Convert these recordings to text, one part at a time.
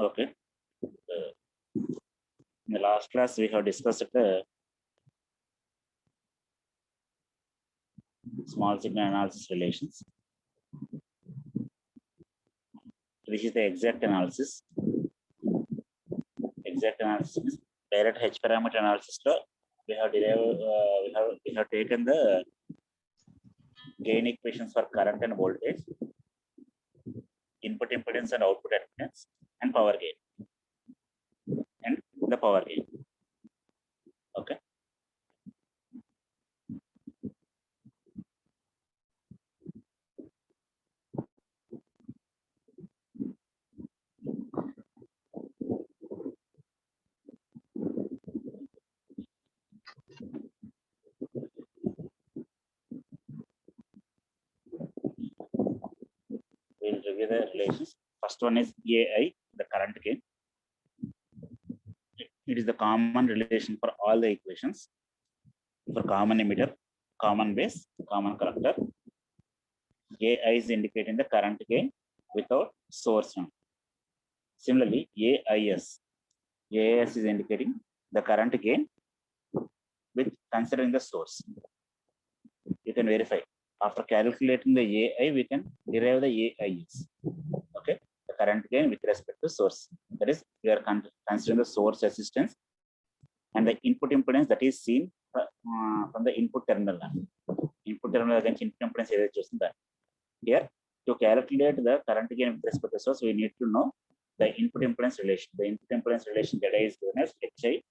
Okay. In the last class, we have discussed the small signal analysis relations. This is the exact analysis. Exact analysis is direct H parameter analysis. We have derived, we have taken the gain equations for current and voltage, input impedance and output impedance, and power gain, and the power gain. Okay. We'll review the relations. First one is AI, the current gain. It is the common relation for all the equations. For common emitter, common base, common collector. AI is indicating the current gain without source. Similarly, AIS is indicating the current gain with considering the source. You can verify. After calculating the AI, we can derive the AIS. Okay, the current gain with respect to source. That is, we are considering the source resistance and the input impedance that is seen from the input terminal. Input terminal against input impedance is chosen that. Here, to calculate the current gain with respect to source, we need to know the input impedance relation. The input impedance relation that is given as HI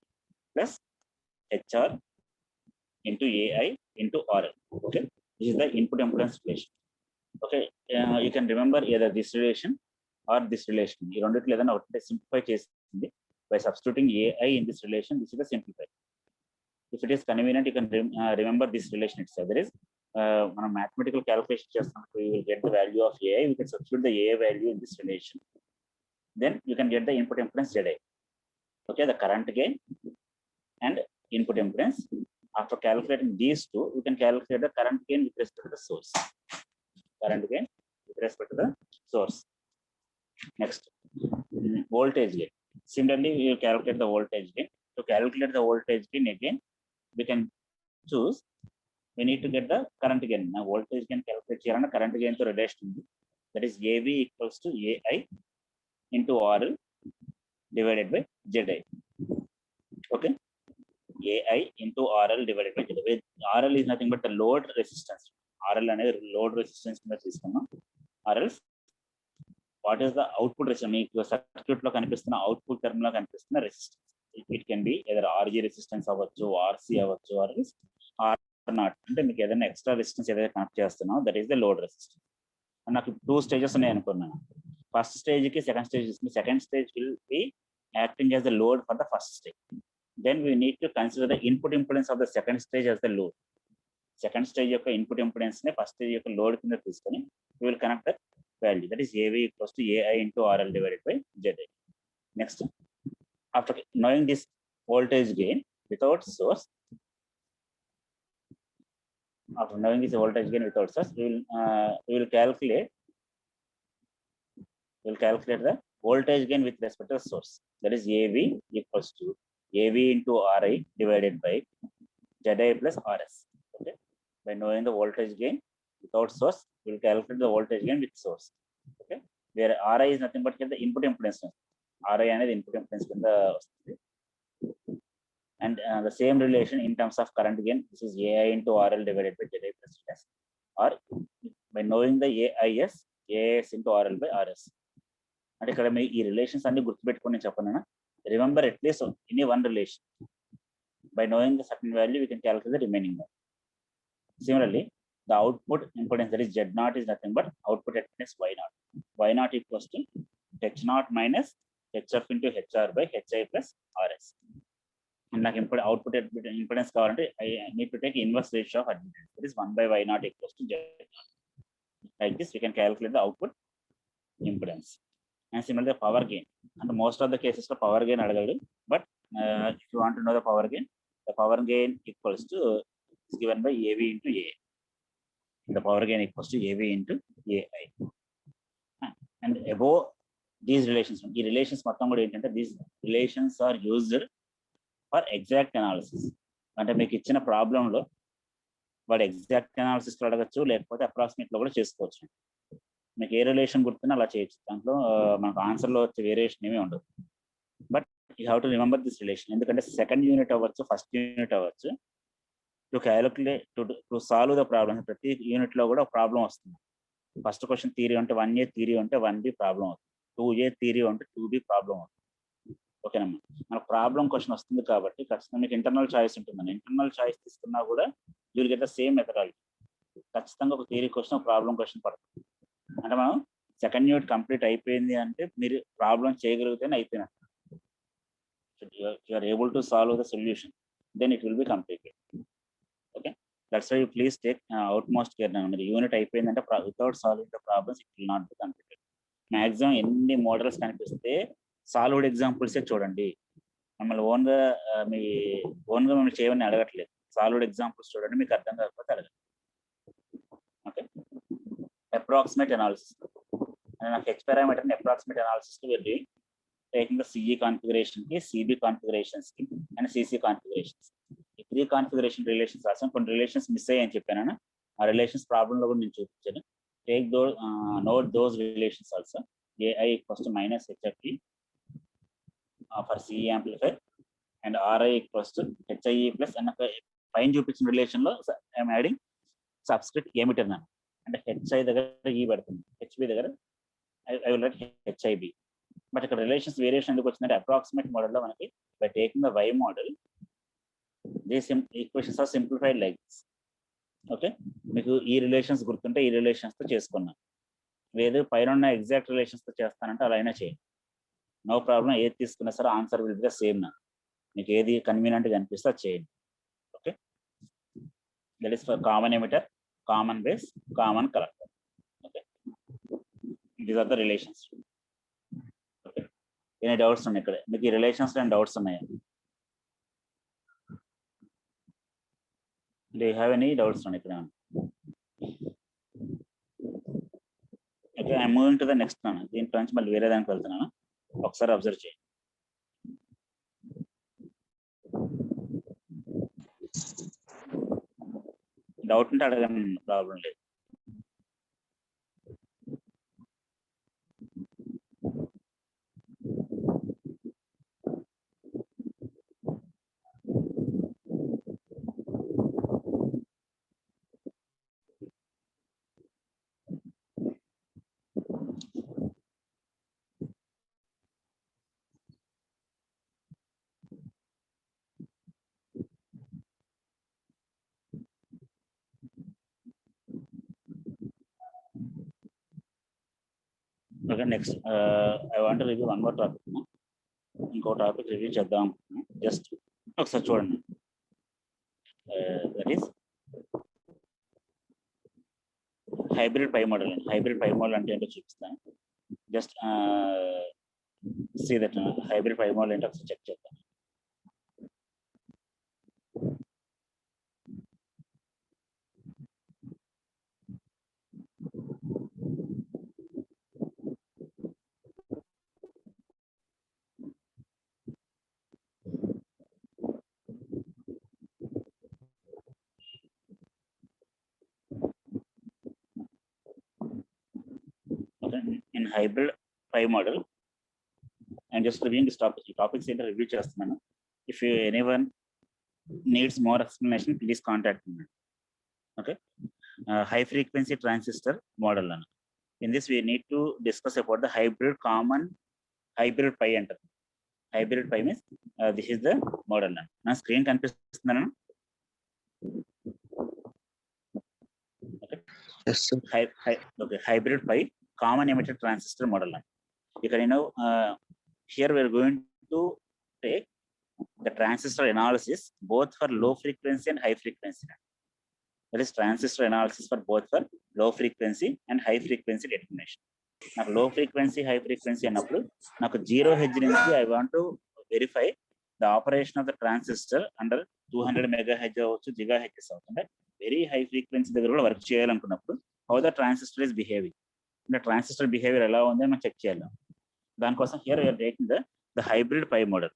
plus HR into AI into RL. Okay, this is the input impedance relation. Okay, you can remember either this relation or this relation. You don't let them simplify by substituting AI in this relation. This is the simplified. If it is convenient, you can remember this relation itself. There is mathematical calculation. We will get the value of AI. We can substitute the AI value in this relation. Then you can get the input impedance ZA. Okay, the current gain and input impedance. After calculating these two, you can calculate the current gain with respect to the source. Current gain with respect to the source. Next, voltage gain. Similarly, we will calculate the voltage gain. To calculate the voltage gain again, we can choose. We need to get the current gain. Now, voltage gain calculate here and current gain to relation. That is AV equals to AI into RL divided by ZI. Okay. AI into RL divided by ZI. RL is nothing but the load resistance. RL and load resistance. RL. What is the output resistance? Your circuit lo kanipistuna output terminal kanipistuna resistance. It can be either RG resistance avachchu, RC avachchu, or R not. Ante meeku edaina extra resistance edaithe connect chestunnav, that is the load resistance. And naaku two stages unnai anukunnanu. First stage ki second stage is second stage will be acting as the load for the first stage. Then we need to consider the input impedance of the second stage as the load. Second stage yokka input impedance ne first stage yokka load kinda teeskoni we will connect the value, that is AV equals to AI into RL divided by ZI. Next, after knowing this voltage gain without source, we will calculate the voltage gain with respect to the source. That is AV equals to AV into RI divided by ZI plus RS. Okay, by knowing the voltage gain without source, we will calculate the voltage gain with source. Okay, where RI is nothing but the input impedance. RI and the input impedance in the and the same relation in terms of current gain. This is AI into RL divided by ZI plus RS. Or by knowing the AIS, AIS into RL by RS. And ఇక్కడ ఈ relations అన్ని గుర్తుపెట్టుకొని చెప్పను. Remember at least any one relation. By knowing the certain value, we can calculate the remaining one. Similarly, the output impedance, that is Z0, is nothing but output impedance Y0. Y0 equals to H0 minus HF into HR by HI plus RS. And like output impedance kavalante, I need to take inverse ratio of admittance. That is 1 by Y0 equals to Z0. Like this, we can calculate the output impedance. And similarly, the power gain. And most of the cases, the power gain adagadu. But if you want to know the power gain equals to is given by AV into AI. The power gain equals to AV into AI. And above these relations, ఈ relations మొత్తం కూడా ఏంటంటే these relations are used for exact analysis. అంటే మీకు ఇచ్చిన ప్రాబ్లంలో వాడు exact analysis అడగచ్చు, లేకపోతే అప్రాక్సిమేట్ లో కూడా చేసుకోవచ్చు. మీకు ఏ రిలేషన్ గుర్తున్నా అలా చేయొచ్చు. దాంట్లో మనకు ఆన్సర్ లో వచ్చే వేరియేషన్ ఏమీ ఉండదు. But you have to remember this relation, ఎందుకంటే సెకండ్ యూనిట్ అవ్వచ్చు, ఫస్ట్ యూనిట్ అవ్వచ్చు, to calculate to solve the problem. ప్రతి యూనిట్ లో కూడా ఒక ప్రాబ్లం వస్తుంది. ఫస్ట్ క్వశ్చన్ థియరీ ఉంటే 1A థియరీ ఉంటే 1B ప్రాబ్లం అవుతుంది, 2A థియరీ ఉంటే 2B ప్రాబ్లం అవుతుంది. ఓకేనమ్మా, మనకు ప్రాబ్లం క్వశ్చన్ వస్తుంది కాబట్టి ఖచ్చితంగా మీకు ఇంటర్నల్ చాయిస్ ఉంటుందండి. ఇంటర్నల్ చాయిస్ తీసుకున్నా కూడా you will get the same methodology. ఖచ్చితంగా ఒక థియరీ క్వశ్చన్, ఒక ప్రాబ్లం క్వశ్చన్ పడుతుంది. అంటే మనం సెకండ్ యూనిట్ కంప్లీట్ అయిపోయింది అంటే మీరు ప్రాబ్లం చేయగలిగితేనే అయిపోయినట్టు. You are able to solve the solution, then it will be completed. Okay, that's why you please take utmost care. మీరు యూనిట్ అయిపోయిందంటే without solving the problems it will not be completed. Maximum ఎన్ని models కనిపిస్తే solved ఎగ్జాంపుల్సే చూడండి. మిమ్మల్ని ఓన్గా మిమ్మల్ని చేయమని అడగట్లేదు. సాల్వ్డ్ ఎగ్జాంపుల్స్ చూడండి, మీకు అర్థం కాకపోతే అడగండి. ఓకే, అప్రాక్సిమేట్ అనాలిసిస్ నాకు హెచ్ పారామీటర్ అప్రాక్సిమేట్ అనాలిసిస్ వెళ్ళి టేకింగ్ ద సిఈ కాన్ఫిగరేషన్ కి, సిబి కాన్ఫిగరేషన్స్ కి అండ్ సిసి కాన్ఫిగరేషన్స్. ఈ 3 కాన్ఫిగరేషన్ రిలేషన్స్ రాసాను. కొన్ని రిలేషన్స్ మిస్ అయ్యాయని చెప్పాను. ఆ రిలేషన్స్ ప్రాబ్లంలో కూడా నేను చూపించాను. Take note those relations also. AI equals to minus HFT for CE amplifier and RI equals to HIE plus అన్న పైన చూపించిన రిలేషన్ లో ఐఎమ్ యాడింగ్ సబ్స్క్రిప్ట్ ఏమిటర్ అన్నాను. అంటే HI దగ్గర ఈ పెడుతుంది, HB దగ్గర I will write HIB. But ఇక్కడ రిలేషన్స్ వేరియేషన్ ఎందుకు వచ్చిందంటే అప్రాక్సిమేట్ మోడల్లో మనకి by taking the Y model these equations are simplified like this. Okay, మీకు ఈ రిలేషన్స్ గుర్తుంటే ఈ రిలేషన్స్ తో చేసుకున్నాను. లేదు పైన ఉన్న ఎగ్జాక్ట్ రిలేషన్స్ తో చేస్తానంటే అలా అయినా చేయండి, నో ప్రాబ్లం. ఏది తీసుకున్నా సరే answer will be the same. మీకు ఏది కన్వీనియంట్ గా అనిపిస్తే అది చేయండి. Okay, that is for common emitter, common base, common collector. Okay, these are the relations. Okay, any doubts ఉన్నాయి ఇక్కడ? మీకు ఈ రిలేషన్స్ లో డౌట్స్ ఉన్నాయా? Do you have any doubts on it? Okay, I'm moving to the next one. దీని నుంచి మళ్ళీ వేరే దానికి వెళ్తున్నాను, ఒకసారి అబ్జర్వ్ చేయండి. డౌట్ ఉంటే అడగండి, ప్రాబ్లం లేదు. Okay, next I want review one more topic. ఇంకో టాపిక్ రివ్యూ చేద్దాం, జస్ట్ ఒకసారి చూడండి. That is hybrid pi model. Hybrid pi model అంటే ఏంటో చూపిస్తాను. Just see that hybrid pi model ఏంటో ఒకసారి చెక్ చేద్దాం. In hybrid pi model, I'm just reviewing this topic. Topics in the review chestanu. If anyone needs more explanation, please contact me. Okay, high frequency transistor model. In this, we need to discuss about the hybrid hybrid pi enter. Hybrid pi means this is the model. Now screen కనిపిస్తుందన్న. Okay, yes sir. Okay, hybrid pi common emitter transistor model. Here we are going to take the transistor analysis both for low frequency and high frequency. That is transistor analysis for both for low frequency and high frequency determination. Now low frequency, high frequency annappudu naku 0 Hz nunchi I want to verify the operation of the transistor under 200 megahertz avachchu gigahertz avutunda very high frequency దగ్గర కూడా work చేయాలనుకున్నప్పుడు how the transistor is behaving. The transistor behavior ఎలా ఉంది మనం check చేయాలి. Then here we are taking the hybrid pi model.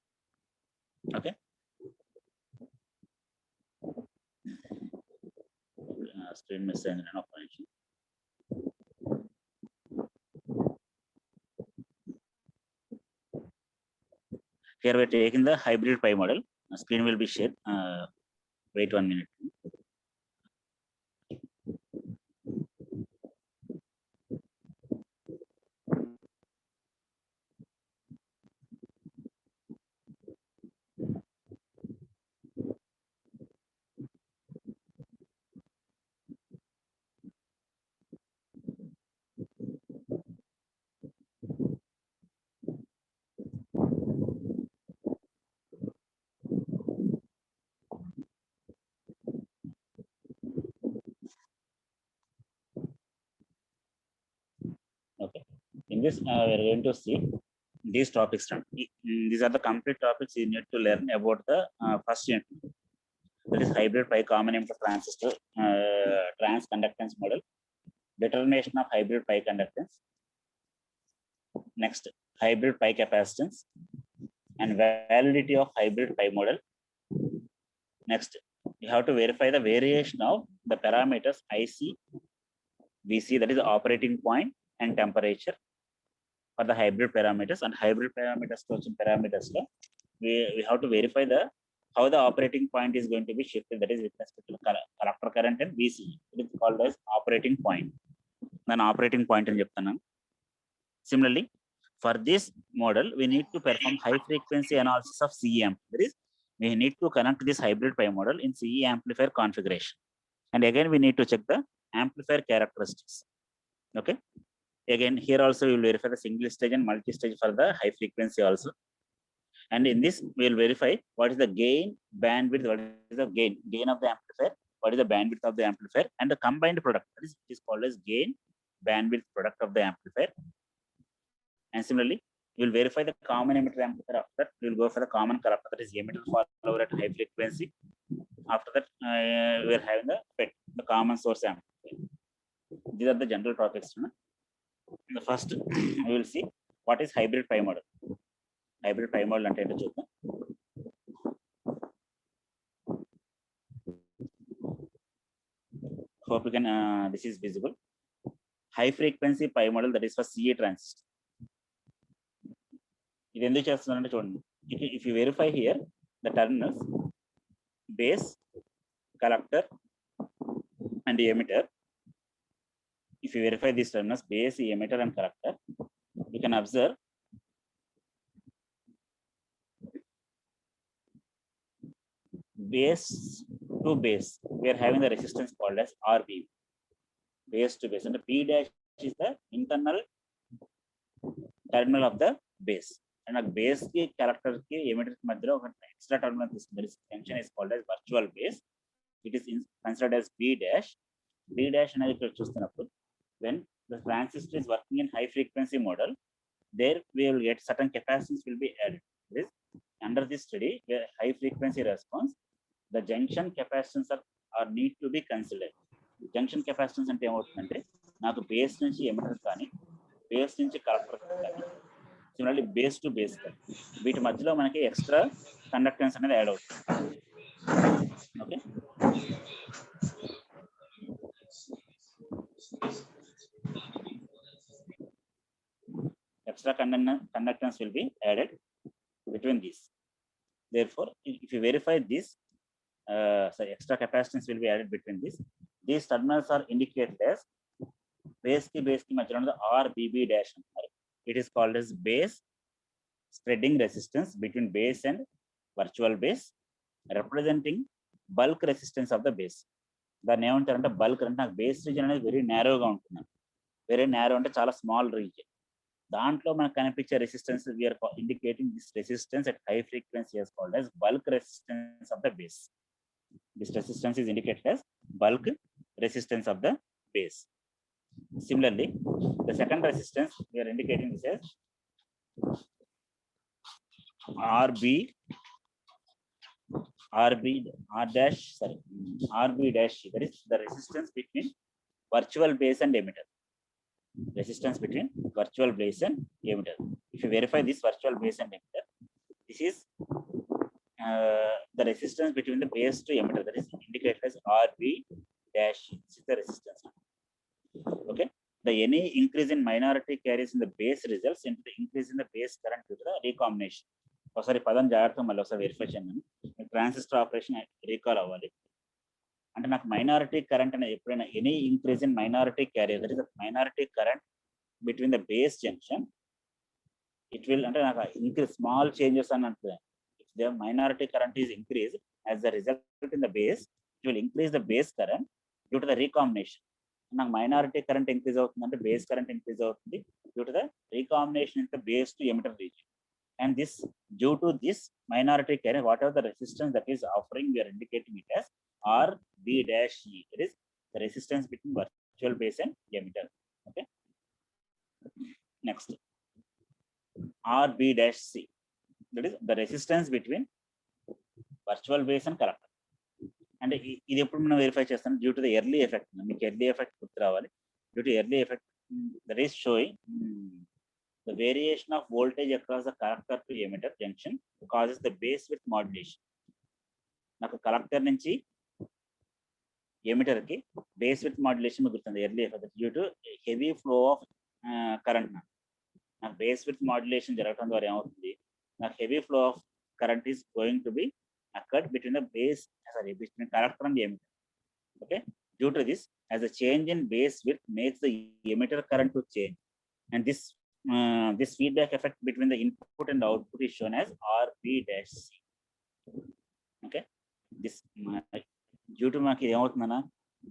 Okay. Screen message and operation. Here we are taking the hybrid pi model. Screen will be shared. Wait 1 minute. Okay. In this, we are going to see these topics. These are the complete topics you need to learn about the first unit. That is hybrid pi common emitter transistor trans conductance model, determination of hybrid pi conductance. Next, hybrid pi capacitance and validity of hybrid pi model. Next, you have to verify the variation of the parameters IC, VC, that is the operating point, and temperature for the hybrid parameters. And hybrid parameters, we have to verify how the operating point is going to be shifted, that is with respect to collector current and VC. It is called as operating point. Then operating point in Japan. Similarly, for this model, we need to perform high frequency analysis of CE amp. That is, we need to connect this hybrid pi model in CE amplifier configuration. And again, we need to check the amplifier characteristics. Okay. Again, here also we will verify the single stage and multi stage for the high frequency also. And in this, we will verify what is the gain, bandwidth, what is the gain of the amplifier, what is the bandwidth of the amplifier, and the combined product. That is called as gain, bandwidth product of the amplifier. And similarly, we will verify the common emitter amplifier. After that, we will go for the common collector, that is emitter follower at high frequency. After that, we are having the FET, the common source amplifier. These are the general topics. The first, we will see what is hybrid pi model. Hybrid pi model ante ento chuddam. Hope you can, this is visible. High frequency pi model, that is for CA transistor. ఇది ఎందుకు చేస్తున్నారంటే చూడండి, if you verify here the terminals base, collector and emitter, if you verify these terminals base, emitter and collector, you can observe base to base, we are having the resistance called as RB, base to base, and the P dash is the internal terminal of the base. And a base ki character ki emitter ki madhyalo oka extra terminal తీసుకుంది. This junction is called as virtual base. It is considered as B dash. B dash అనేది ఇక్కడ చూస్తున్నప్పుడు, when the transistor is working in high frequency model, there we will get certain capacitance will be added. This under this study, where high frequency response, the junction capacitance are need to be considered. Junction capacitance అంటే ఏమవుతుందంటే, నాకు base నుంచి emitter కానీ base నుంచి collector కానీ, similarly base to base కానీ, వీటి మధ్యలో మనకి ఎక్స్ట్రా కండక్టెన్స్ అనేది యాడ్ అవుతుంది. Okay, extra conductance will be added between these. Therefore, if you verify this, extra capacitance will be added between these. These terminals are indicated as base ki madhyalo the RBB dash. It is called as base spreading resistance between base and virtual base, representing bulk resistance of the base. దాన్ని ఏమంటారంటే bulk అంటే, నాకు base reason అనేది very నేరోగా ఉంటుంది. Very narrow అంటే చాలా small reason. దాంట్లో మనకు కనిపించే resistance, we are indicating this resistance at high frequency is called as bulk resistance of the base. This resistance is indicated as bulk resistance of the base. Similarly, the second resistance we are indicating this as RB dash. That is the resistance between virtual base and emitter. resistance between virtual base and emitter. If you verify this virtual base and emitter, this is the resistance between the base to emitter, that is indicated as RB dash. This is the resistance. Okay. The any increase in minority carries in the base results into the increase in the base current due to the recombination. ఒకసారి పదం జాగ్రత్తగా మళ్ళీ ఒకసారి verify చేయండి. Transistor operation recall అవ్వాలి. అంటే నాకు minority current అనేది ఎప్పుడైనా any increase in minority carrier, that is minority current between the base junction, it will అంటే నాకు ఇంక్రీజ్ స్మాల్ చేంజెస్ అని అంటుంది. If the minority current is increase as the result in the base, it will increase the base current due to the recombination. నాకు minority current increase అవుతుందంటే base current increase అవుతుంది due to the recombination in the base to emitter region. And this, due to this minority carrier, whatever the resistance that is offering, we are indicating it as RB dash E. It is the resistance between virtual base and emitter. Okay. Next, RB dash C. That is the resistance between virtual base and collector. And ఇది ఎప్పుడు మనం verify చేస్తాం? Due to the early effect. మీకు early effect గుర్తు రావాలి. Due to early effect, that is showing the variation of voltage across the collector to emitter junction causes the base width modulation. నాకు collector నుంచి emitter కి base with modulation గుర్తుంది. Early effect due to heavy flow of current. నాకు base with modulation జరగడం ద్వారా ఏమవుతుంది, నాకు heavy flow of current is going to be occurred between the base between collector and emitter. Okay. Due to this, as a change in base width makes the emitter current to change, and this feedback effect between the input and the output is shown as RB dash C. Okay. This due to మాకు ఏమవుతుందన్నా,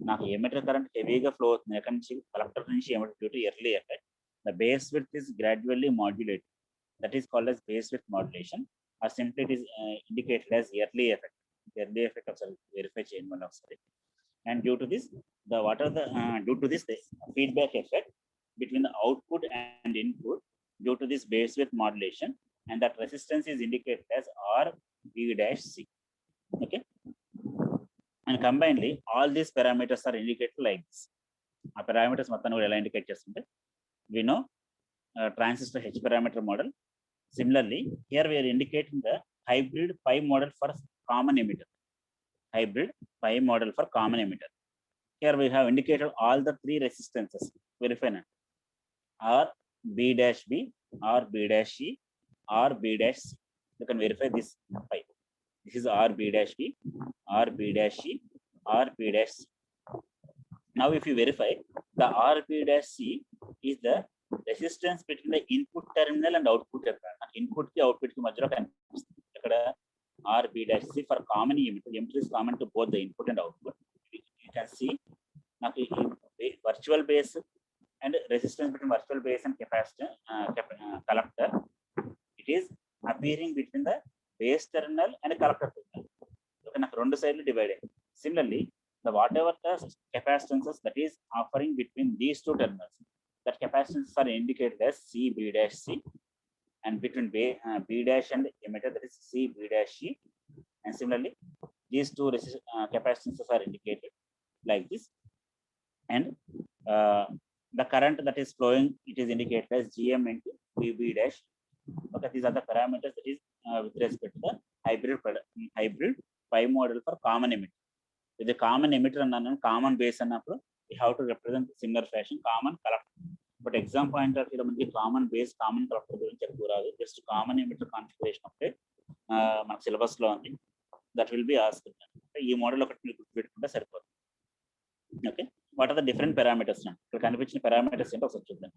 నాకు emitter current హెవీగా flow అవుతుంది ఎక్కడి నుంచి, collector నుంచి emitter. Due to early effect, the base width is gradually modulated. That is called as base width modulation, or simply it is indicated as early effect. Early effect of verify చేయండి మళ్ళీ ఒకసారి. And due to this, the feedback effect between the output and input due to this base width modulation, and that resistance is indicated as RB dash C. Okay. And combinedly, all these parameters are indicated like this. ఆ parameters మొత్తం కూడా ఎలా indicate చేస్తుంటే, we know transistor H parameter model. Similarly, here we are indicating the hybrid pi model for common emitter. Hybrid pi model for common emitter. Here we have indicated all the three resistances. Verify now. RB dash B, RB dash E, RB dash C. You can verify this pi. This is RB dash B, RB dash E, RB dash C. Now, if you verify, the RB dash C is the resistance between the input terminal and output terminal. Input ki output ki madhyalo kanipistundi. Ikkada RB dash C for common emitter. Emitter is common to both the input and output. You can see నాకు virtual base and resistance between virtual base and capacitor collector, it is appearing between the base terminal and collector terminal. Okay, నాకు రెండు సైడ్లు divide అయ్యాయి. Similarly, the whatever the capacitances that is offering between these two terminals, that capacitances are indicated as CB dash C, and between B dash and emitter, that is CB dash E. And similarly, these two capacitances are indicated like this, and the current that is flowing, it is indicated as GM into VB dash. Okay, these are the parameters that is with respect to the hybrid pi model for common emitter. With the common emitter and common base annappudu, we have to represent similar fashion common collector. But exam point of view manaki common base common collector gurinchi ekku raadu, just common emitter configuration update మన syllabus లో ఉంది. That will be asked. ఈ model ఒకటి మీరు గుర్తుపెట్టుకుంటే సరిపోతుంది. Okay. What are the different parameters? ఇక్కడ కనిపించిన పారామీటర్స్ ఏంటో ఒకసారి చూద్దాం.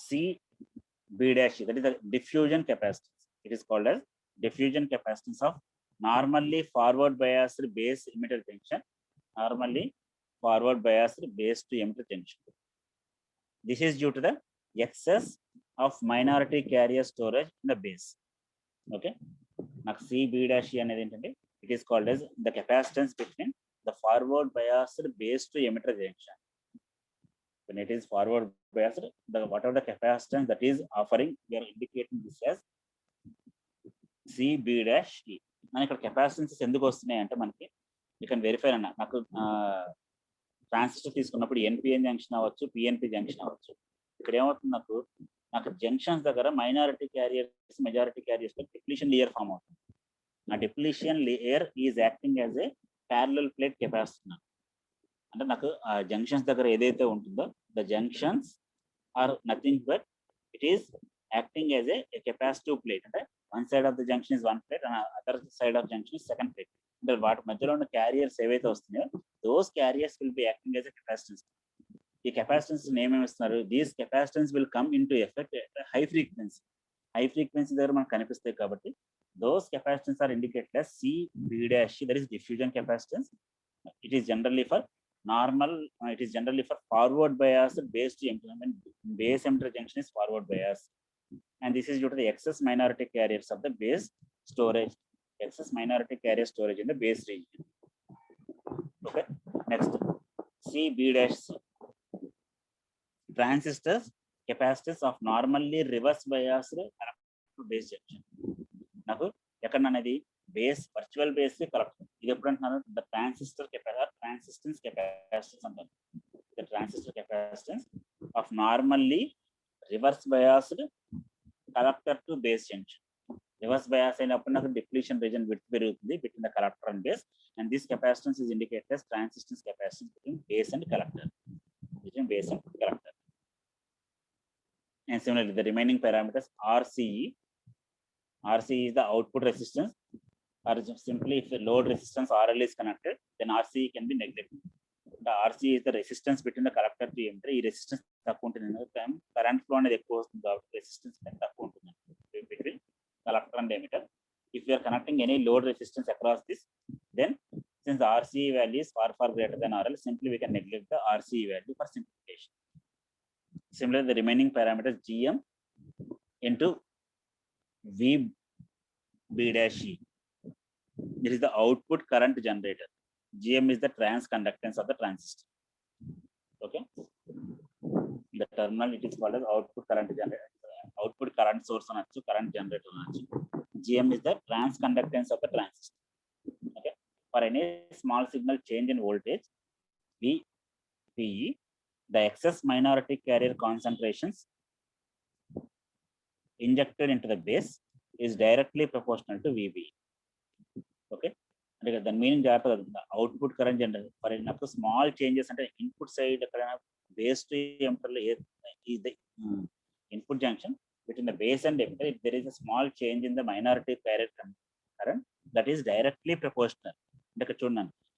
CB dash, that is the diffusion capacitance. It is called as diffusion capacitance of normally forward biased base emitter junction. Normally forward biased base to emitter junction. This is due to the excess of minority carrier storage in the base. Okay. నాకు CB dash అనేది ఏంటంటే, it is called as the capacitance between the forward biased base to emitter junction. When it is forward biased, whatever the capacitance that is offering, we are indicating this as CB dash E. మన ఇక్కడ కెపాసిటెన్సెస్ ఎందుకు వస్తున్నాయి అంటే, మనకి you can verify అన్న, నాకు transistor తీసుకున్నప్పుడు NPN junction అవ్వచ్చు, పిఎన్పి జంక్షన్ అవ్వచ్చు. ఇక్కడ ఏమవుతుంది, నాకు జంక్షన్స్ దగ్గర minority carriers, majority carriers depletion layer form అవుతుంది. ఆ depletion layer is acting as a parallel plate capacitor. అంటే నాకు ఆ జంక్షన్స్ దగ్గర ఏదైతే ఉంటుందో the junctions are nothing but it is acting as a capacitive plate. అంటే one side of the junction is one plate and other side of junction is second plate. అంటే వాటి మధ్యలో ఉన్న క్యారియర్స్ ఏవైతే వస్తున్నాయో those carriers will be acting as a capacitance. ఈ capacitance ఏమేమి ఇస్తున్నారు, these capacitance will come in to effect high frequency. High frequency దగ్గర మనకు కనిపిస్తాయి కాబట్టి those capacitance are indicated as CB dash. That is diffusion capacitance. It is generally for normal, it is generally for forward bias based emitter. I mean, base emitter junction is forward bias, and this is due to the excess minority carriers of the base storage, excess minority carrier storage in the base region. Okay, next CB dash C. Transistors capacitance of normally reverse biased base junction. నాకు ఎక్కడ అనేది base virtual base collector. ఇది ఎప్పుడు అంటున్నాను, the transistor transition capacitance అంటారు. The transistor capacitance of normally reverse biased collector to base junction. Reverse bias అయినప్పుడు నాకు depletion region width పెరుగుతుంది between the collector and base, and this capacitance is indicated as transition capacitance between base and collector. And similarly the remaining parameters RCE. RC is the output resistance, or simply if the load resistance RL is connected, then RC can be neglected. The RC is the resistance between the collector to emitter. ఈ resistance తక్కువ ఉంటుంది, current flow అనేది ఎక్కువ వస్తుంది కాబట్టి resistance తక్కువ ఉంటుంది between collector and emitter. If you are connecting any load resistance across this, then since the RC value is far greater than RL, simply we can neglect the RC value for simplification. Similarly, the remaining parameters GM into VB dash E. This is the output current generator. GM is the trans conductance of the transistor. Okay. The terminal it is called as output current generator. Output current source on current generator. GM is the trans conductance of the transistor. Okay. For any small signal change in voltage, VPE, the excess minority carrier concentrations injected into the base is directly proportional to VB. Okay, and the meaning that the output current generator for example small changes and input side base to emitter is the input junction between the base and emitter. If there is a small change in the minority carrier current, that is directly proportional.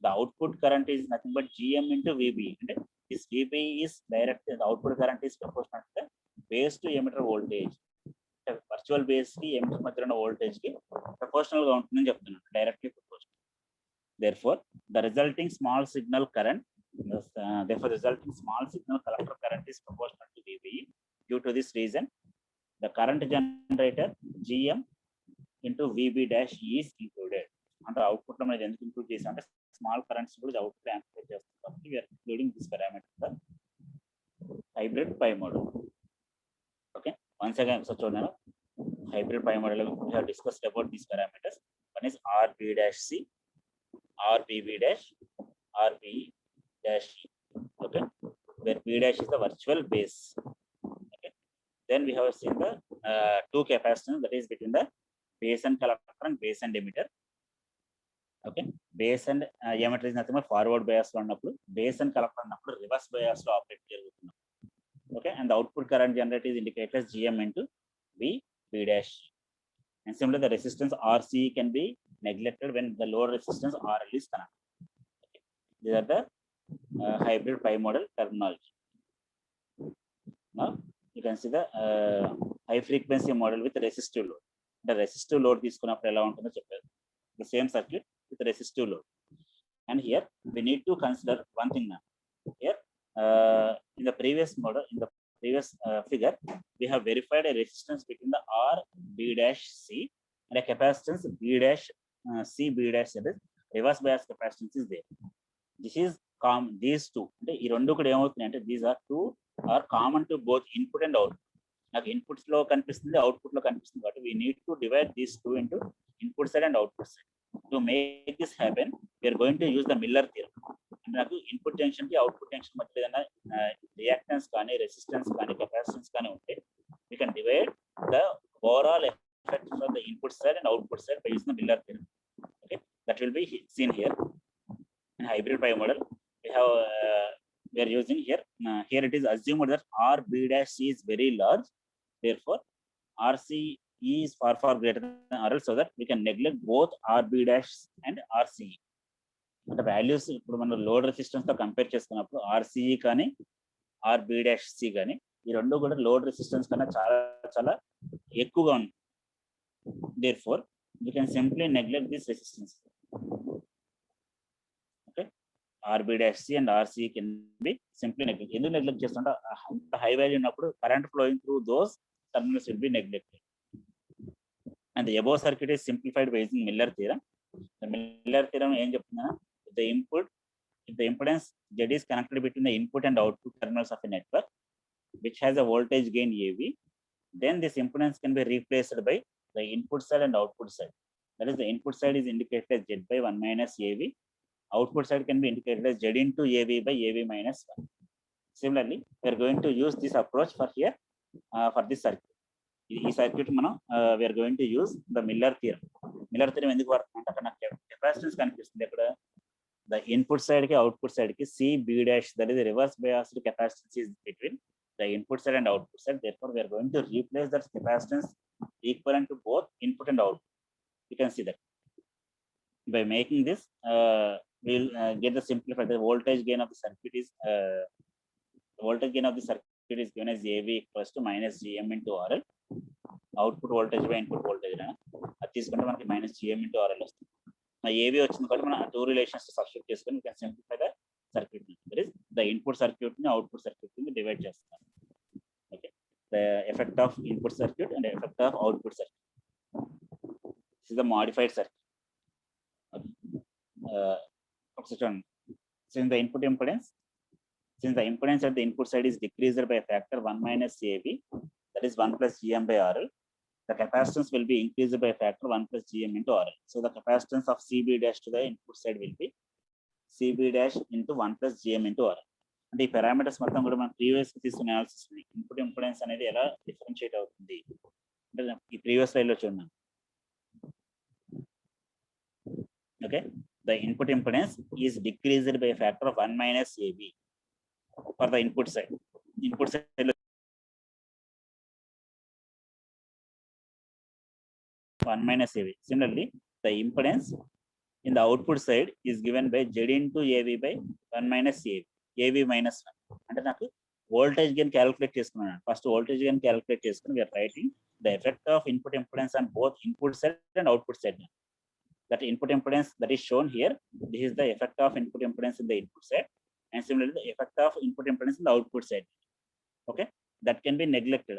The output current is nothing but GM into VB. And this VB is direct, the output current is proportional to the base to emitter voltage. Virtual base ki emitter madhya unna voltage ki proportional ga untundani cheptunnaru, directly proportional. Therefore the resulting small signal current collector current is proportional to VB. Due to this reason, the current generator GM into VB dash E is included. Under output lo manam enduku include chesante small currents kuda output amplify chestam kabatti we are including this parameter the hybrid pi model. Okay, once again so chudana hybrid pi model we have discussed about these parameters. One is RB dash C, RBB dash, RBE dash E. Okay, where B dash is the virtual base. Okay, then we have seen the two capacitance, that is between the base and collector and base and emitter. Okay, base and emitter is nothing but forward bias lo unnappudu, base and collector unnappudu reverse bias lo operate cheyagutunnam. Okay, and the output current generator is indicated as GM into VB dash. And similarly the resistance RC can be neglected when the load resistance RL is connected. Okay, these are the hybrid pi model terminology. Now you can see the high frequency model with resistive load. The resistive load తీసుకున్నప్పుడు ఎలా ఉంటుందో చెప్పారు, the same circuit with resistive load. And here we need to consider one thing now. Here in the previous model, in the previous figure, we have verified a resistance between the RB dash C and a capacitance B dash C B dash, that is reverse bias capacitance is there. This is common, these two అంటే ఈ రెండు కూడా ఏమవుతున్నాయి అంటే these are two are common to both input and output. నాకు inputs లో కనిపిస్తుంది, output లో కనిపిస్తుంది కాబట్టి we need to divide these two into input side and output side. To make this happen, we are going to use the Miller theorem. నాకు input junction కి output junction మధ్య ఏదైనా రియాక్టెన్స్ కానీ రెసిస్టెన్స్ కానీ capacitance కానీ ఉంటే we can divide the overall effect from the input side and output side by using the Miller theorem. Okay, that will be seen here in hybrid pi model. We are using here. Here it is assumed that RB dash C is very large, therefore RC is far greater than RL, so that we can neglect both RB dash and RCE. అంటే values ఇప్పుడు మనం load resistance తో compare చేసుకున్నప్పుడు RCE కానీ RB dash C కానీ ఈ రెండు కూడా లోడ్ రెసిస్టెన్స్ కన్నా చాలా ఎక్కువగా ఉంది. Therefore we can simply neglect this resistance. Okay, RB dash C and RCE can be simply neglected. ఎందుకు నెగ్లెక్ట్ చేస్తుంటే హై వాల్యూ ఉన్నప్పుడు current flowing through those terminals will be neglected. And the above circuit is simplified by using Miller theorem. The Miller theorem ఏం చెప్తుందా, if the impedance Z is connected between the input and output terminals of a network which has a voltage gain AV, then this impedance can be replaced by the input side and output side. That is, the input side is indicated as Z by 1 minus AV. Output side can be indicated as Z into AV by AV minus 1. Similarly, we are going to use this approach for here for this circuit. ఈ circuit మనం we are going to use the Miller theorem. Miller theorem ఎందుకు వాడుతుందంటే అక్కడ నాకు capacitance కనిపిస్తుంది. అక్కడ the input side ki output side ki CB dash, that is the reverse biased capacitance is between the input side and output side. Therefore we are going to replace that capacitance equivalent to both input and output. You can see that by making this we will get the simplified. The voltage gain of the circuit is given as AV equals to minus GM into RL. Output voltage by input voltage అది తీసుకుంటే మనకి minus GM into RL వస్తుంది. AV వచ్చింది కాబట్టి మనం two relations substitute చేసుకొని we can simplify the circuit. That is, the input circuit ని output circuit ని డివైడ్ చేస్తాం. Okay, the effect of input circuit and the effect of output circuit. This is the modified circuit. Since the impedance at the input side is decreased by a factor 1 minus AV, that is 1 plus GM by RL, the capacitance will be increased by a factor 1 plus GM into RL. So the capacitance of CB dash to the input side will be CB dash into 1 plus GM into RL. అంటే ఈ parameters మొత్తం కూడా మనం previous తీసుకునే analysis input impedance అనేది ఎలా differentiate అవుతుంది అంటే ఈ ప్రీవియస్ స్లైడ్ లో చూడండి. Okay, the input impedance is decreased by a factor of 1 minus AV for the input side. Input side 1 minus AV. Similarly, the impedance in the output side is given by Z into AV by 1 minus AV minus 1. అంటే నాకు voltage gain calculate చేసుకున్నాను. First voltage gain calculate చేసుకుని we are writing the effect of input impedance on both input side and output side. That input impedance that is shown here, this is the effect of input impedance in the input side, and similarly the effect of input impedance in the output side. Okay, that can be neglected.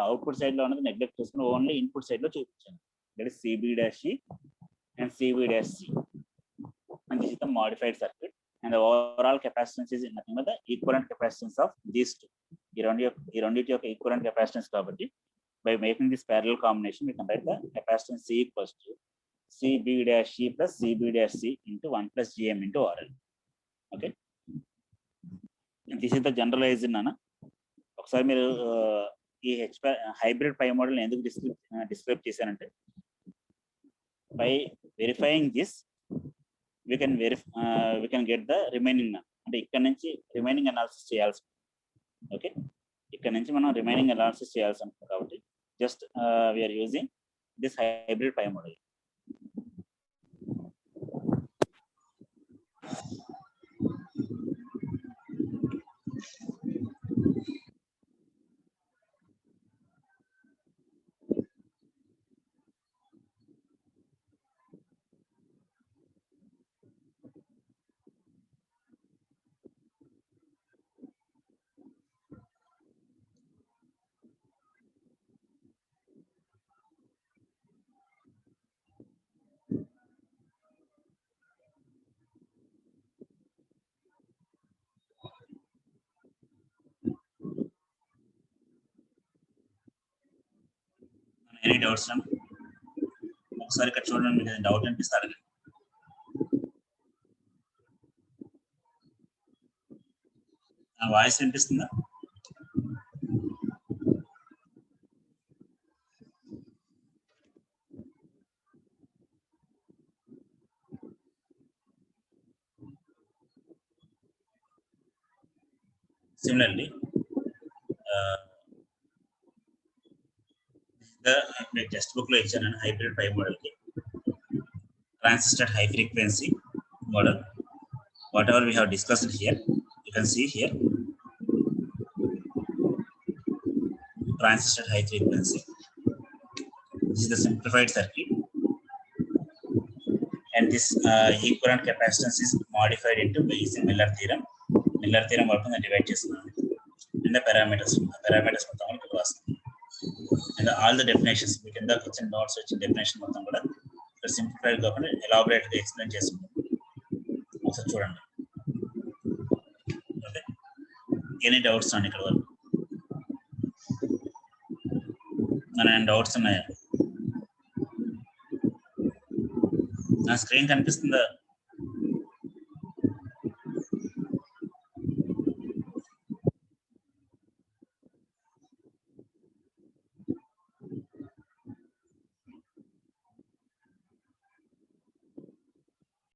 Output side lo another neglect chesukoni only input side lo చూపించాను. That is CB dash C and CB dash C, and this is the modified circuit, and the overall capacitance is nothing but the equivalent capacitance of these two. ఈ రెండింటి యొక్క equivalent capacitance కాబట్టి by making this parallel combination we can write the capacitance C equals to CB dash C plus CB dash C into 1 plus GM into RL. Okay, and this is the generalized nana. ఒకసారి మీరు ఈ hybrid pi model ఎందుకు describe చేశానంటే by verifying this we can get the remaining అంటే ఇక్కడ నుంచి remaining analysis చేయాల్సి. Okay, ఇక్కడ నుంచి మనం రిమైనింగ్ అనాలిసిస్ చేయాల్సి ఉంటుంది కాబట్టి just we are using this hybrid pi model. Any doubts? ఒకసారి ఇక్కడ చూడండి, మీకు డౌట్ అనిపిస్తే అడగండి. నా వాయిస్ వినిపిస్తుందా? Similarly, the textbook లో ఇచ్చాను hybrid pi model కి transistor high frequency model. Whatever we have discussed here, you can see here transistor high frequency. This is the simplified circuit, and this equivalent capacitance is modified into using Miller theorem. Miller theorem working divide చేస్తున్నాను. And the parameters మొత్తం కూడా ఇక్కడ రాస్తాను. And all the definitions we can వచ్చిన notes వచ్చిన definition మొత్తం కూడా ఇక్కడ సింప్లిఫైడ్ కాకుండా ఎలాబొరేట్ గా ఎక్స్ప్లెయిన్ చేస్తున్నాను. ఒకసారి చూడండి. ఓకే, ఎనీ డౌట్స్ అండి ఇక్కడ వరకు? మన డౌట్స్ ఉన్నాయా? నా స్క్రీన్ కనిపిస్తుందా?